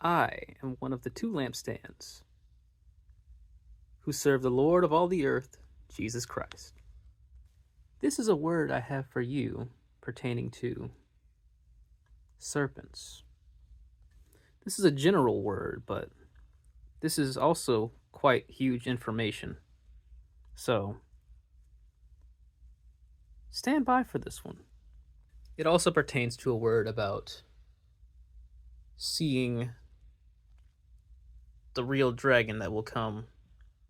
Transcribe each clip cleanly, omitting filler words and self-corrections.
I am one of the two lampstands who serve the Lord of all the earth, Jesus Christ. This is a word I have for you pertaining to serpents. This is a general word, but this is also quite huge information. So, stand by for this one. It also pertains to a word about seeing the real dragon that will come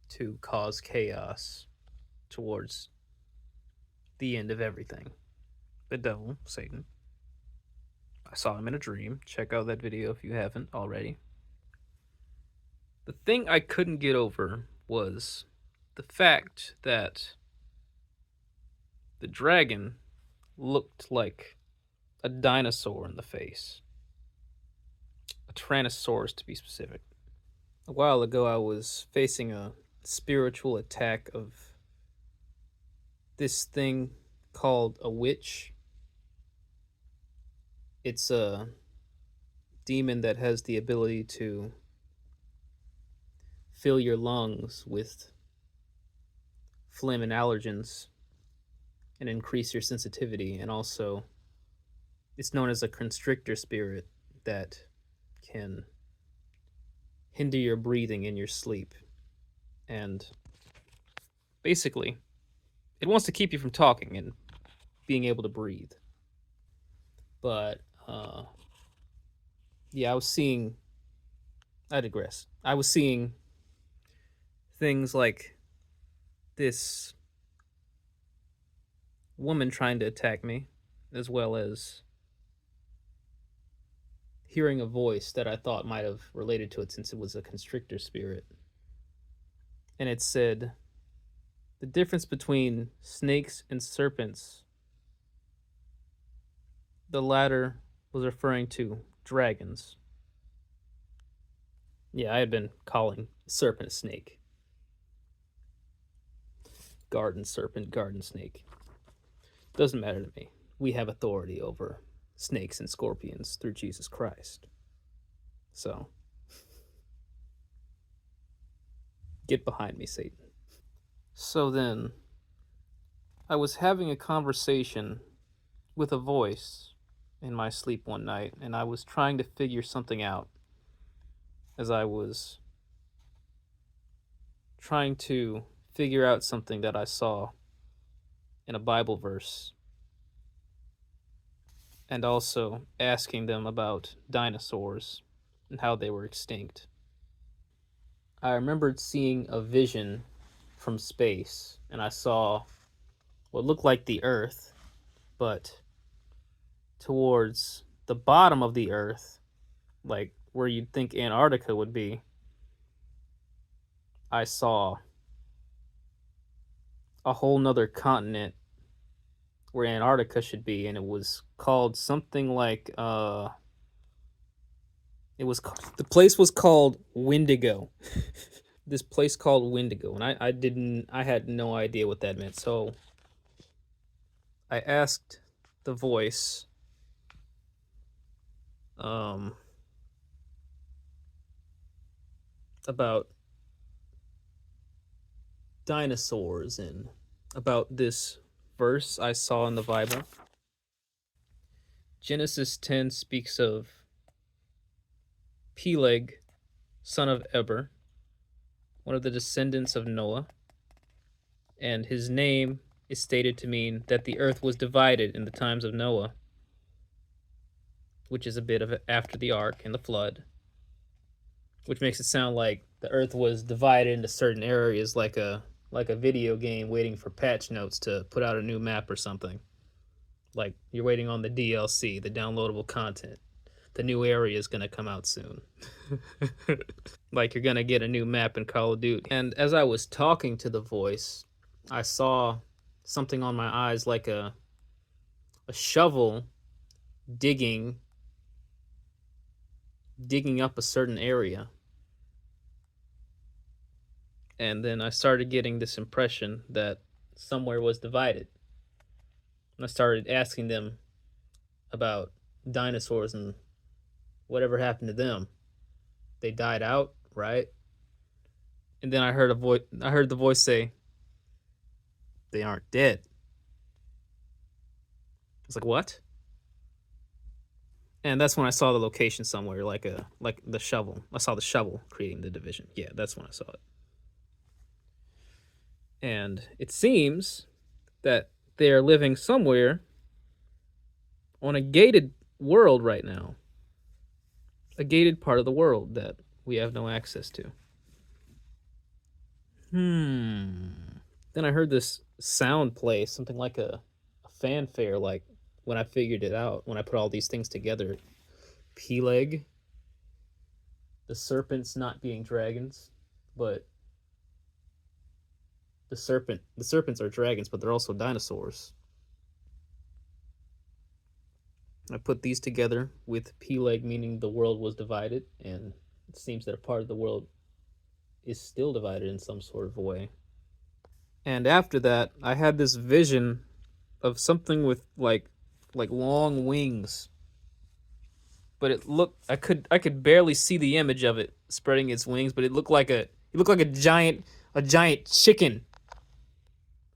to cause chaos towards the end of everything. The devil, Satan. I saw him in a dream. Check out that video if you haven't already. The thing I couldn't get over was the fact that the dragon looked like a dinosaur in the face. A Tyrannosaurus, to be specific. A while ago, I was facing a spiritual attack of this thing called a witch. It's a demon that has the ability to fill your lungs with phlegm and allergens and increase your sensitivity. And also, it's known as a constrictor spirit that can hinder your breathing in your sleep. And basically, it wants to keep you from talking and being able to breathe. But, yeah, I digress. I was seeing things like this woman trying to attack me, as well as hearing a voice that I thought might have related to it since it was a constrictor spirit. And it said, the difference between snakes and serpents, the latter was referring to dragons. Yeah, I had been calling serpent a snake. Garden serpent, garden snake. Doesn't matter to me. We have authority over snakes and scorpions through Jesus Christ. So, get behind me, Satan. So then, I was having a conversation with a voice in my sleep one night, and I was trying to figure something out as I was trying to figure out something that I saw in a Bible verse, and also asking them about dinosaurs and how they were extinct. I remembered seeing a vision from space, and I saw what looked like the Earth, but towards the bottom of the Earth, like where you'd think Antarctica would be, I saw a whole nother continent where Antarctica should be, and it was called something like the place was called Wendigo. This place called Wendigo, and I had no idea what that meant. So I asked the voice about dinosaurs and about this verse I saw in the Bible. Genesis 10 speaks of Peleg, son of Eber, one of the descendants of Noah, and his name is stated to mean that the earth was divided in the times of Noah, which is a bit of after the ark and the flood, which makes it sound like the earth was divided into certain areas, like a video game waiting for patch notes to put out a new map or something. Like you're waiting on the DLC, the downloadable content. The new area is going to come out soon. Like you're going to get a new map in Call of Duty. And as I was talking to the voice, I saw something on my eyes like a shovel digging up a certain area. And then I started getting this impression that somewhere was divided. And I started asking them about dinosaurs and whatever happened to them. they died out, right? And then I heard a voice. I heard the voice say, "They aren't dead." I was like, "What?" And that's when I saw the location somewhere, like the shovel. I saw the shovel creating the division. Yeah, that's when I saw it. And it seems that they are living somewhere on a gated world right now, a gated part of the world that we have no access to. Then I heard this sound play, something like a fanfare, like when I figured it out, when I put all these things together. Peleg, the serpents not being dragons, but the serpents are dragons, but they're also dinosaurs. I put these together with Peleg, meaning the world was divided, and it seems that a part of the world is still divided in some sort of way. And after that, I had this vision of something with like long wings. But I could barely see the image of it spreading its wings, but it looked like a giant chicken.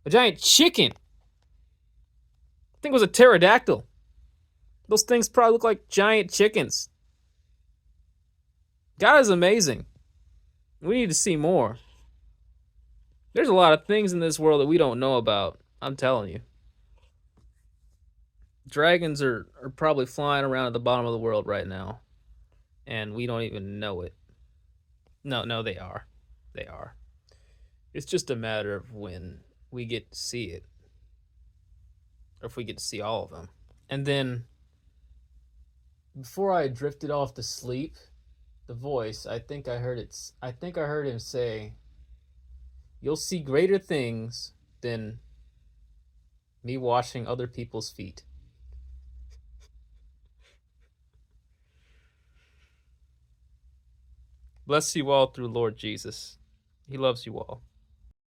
A giant chicken. I think it was a pterodactyl. Those things probably look like giant chickens. God is amazing. We need to see more. There's a lot of things in this world that we don't know about. I'm telling you. Dragons are probably flying around at the bottom of the world right now, and we don't even know it. No, they are. They are. It's just a matter of when we get to see it, or if we get to see all of them. And then, before I drifted off to sleep, the voice, I think I heard it. I think I heard him say, "You'll see greater things than me washing other people's feet." Bless you all through Lord Jesus. He loves you all.